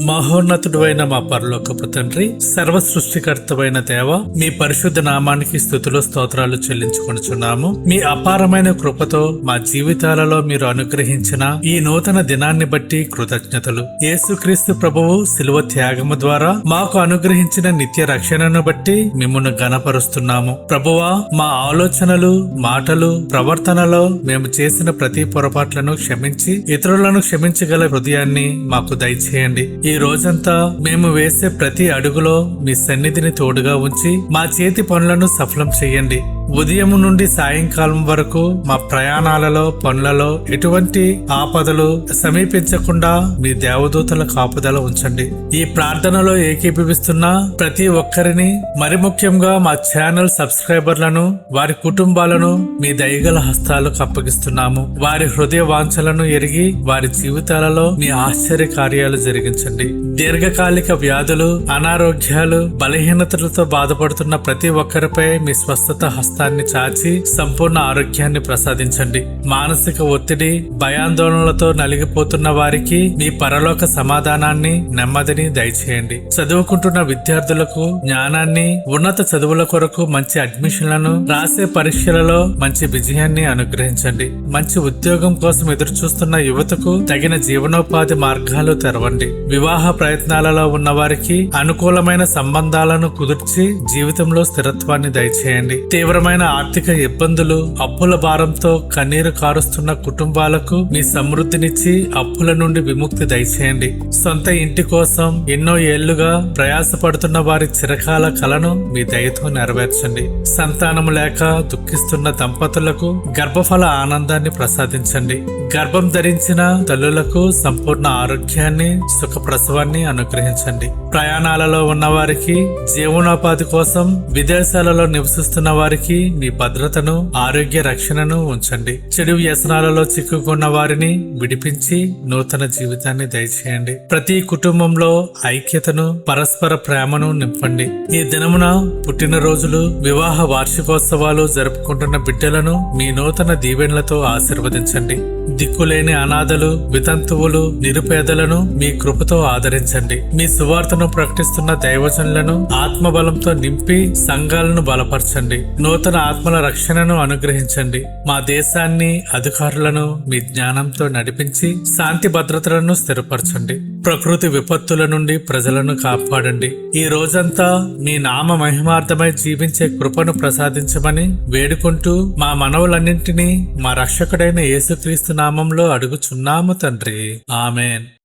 మహోన్నతుడైన మా పరలోకపు తండ్రి, సర్వ సృష్టికర్తమైన దేవ, మీ పరిశుద్ధ నామానికి స్తుతులు స్తోత్రాలు చెల్లించుకొనుచున్నాము. మీ అపారమైన కృపతో మా జీవితాలలో మీరు అనుగ్రహించిన ఈ నూతన దినాన్ని బట్టి కృతజ్ఞతలు. యేసుక్రీస్తు ప్రభువు శిలువ త్యాగము ద్వారా మాకు అనుగ్రహించిన నిత్య రక్షణను బట్టి మిమ్మును గణపరుస్తున్నాము. ప్రభువా, మా ఆలోచనలు, మాటలు, ప్రవర్తనలో మేము చేసిన ప్రతి పొరపాట్లను క్షమించి ఇతరులను క్షమించగల హృదయాన్ని మాకు దయచేయండి. ఈ రోజంతా మేము వేసే ప్రతి అడుగులో మీ సన్నిధిని తోడుగా ఉంచి మా చేతి పనులను సఫలం చేయండి. ఉదయం నుండి సాయంకాలం వరకు మా ప్రయాణాలలో, పనులలో ఎటువంటి ఆపదలు సమీపించకుండా మీ దేవదూతల కాపుదల ఉంచండి. ఈ ప్రార్థనలో ఏకీభవిస్తున్న ప్రతి ఒక్కరిని, మరి ముఖ్యంగా మా ఛానల్ సబ్స్క్రైబర్లను, వారి కుటుంబాలను మీ దయగల హస్తాలకు అప్పగిస్తున్నాము. వారి హృదయ వాంఛలను ఎరిగి వారి జీవితాలలో మీ ఆశ్చర్య కార్యాలు జరిగించండి. దీర్ఘకాలిక వ్యాధులు, అనారోగ్యాలు, బలహీనతలతో బాధపడుతున్న ప్రతి ఒక్కరిపై మీ స్వస్థత హస్తాన్ని చాచి సంపూర్ణ ఆరోగ్యాన్ని ప్రసాదించండి. మానసిక ఒత్తిడి, భయాందోళనలతో నలిగిపోతున్న వారికి మీ పరలోక సమాధానాన్ని, నెమ్మదిని దయచేయండి. చదువుకుంటున్న విద్యార్థులకు జ్ఞానాన్ని, ఉన్నత చదువుల కొరకు మంచి అడ్మిషన్లను, రాసే పరీక్షలలో మంచి విజయాన్ని అనుగ్రహించండి. మంచి ఉద్యోగం కోసం ఎదురు చూస్తున్న యువతకు తగిన జీవనోపాధి మార్గాలు తెరవండి. వివాహ ప్రయత్నాలలో ఉన్న వారికి అనుకూలమైన సంబంధాలను కుదుర్చి జీవితంలో స్థిరత్వాన్ని దయచేయండి. తీవ్రమైన ఆర్థిక ఇబ్బందులు, అప్పుల భారంతో కన్నీరు కారుస్తున్న కుటుంబాలకు మీ సమృద్ధినిచ్చి అప్పుల నుండి విముక్తి దయచేయండి. సొంత ఇంటి కోసం ఎన్నో ఏళ్లుగా ప్రయాసపడుతున్న వారి చిరకాల కలను మీ దయతో నెరవేర్చండి. సంతానము లేక దుఃఖిస్తున్న దంపతులకు గర్భఫల ఆనందాన్ని ప్రసాదించండి. గర్భం ధరించిన తల్లులకు సంపూర్ణ ఆరోగ్యాన్ని, సుఖ ప్రసవాన్ని అనుగ్రహించండి. ప్రయాణాలలో ఉన్న వారికి, జీవనోపాధి కోసం విదేశాలలో నివసిస్తున్న వారికి మీ భద్రతను, ఆరోగ్య రక్షణను ఉంచండి. చెడు వ్యసనాలలో చిక్కుకున్న వారిని విడిపించి నూతన జీవితాన్ని దయచేయండి. ప్రతి కుటుంబంలో ఐక్యతను, పరస్పర ప్రేమను నింపండి. ఈ దినమున పుట్టినరోజులు, వివాహ వార్షికోత్సవాలు జరుపుకుంటున్న బిడ్డలను మీ నూతన దీవెనలతో ఆశీర్వదించండి. దిక్కులేని అనాథలు, వితంతువులు, నిరుపేదలను మీ కృపతో ఆదరించండి. మీ సువార్తను ప్రకటిస్తున్న దైవజనులను ఆత్మబలంతో నింపి సంఘాలను బలపరచండి. నూతన ఆత్మల రక్షణను అనుగ్రహించండి. మా దేశాన్ని, అధికారులను మీ జ్ఞానంతో నడిపించి శాంతి భద్రతలను స్థిరపరచండి. ప్రకృతి విపత్తుల నుండి ప్రజలను కాపాడండి. ఈ రోజంతా మీ నామ మహిమార్థమై జీవించే కృపను ప్రసాదించమని వేడుకుంటూ మా మనవులన్నింటినీ మా రక్షకుడైన యేసుక్రీస్తు నామంలో అడుగుచున్నాము తండ్రి. ఆమెన్.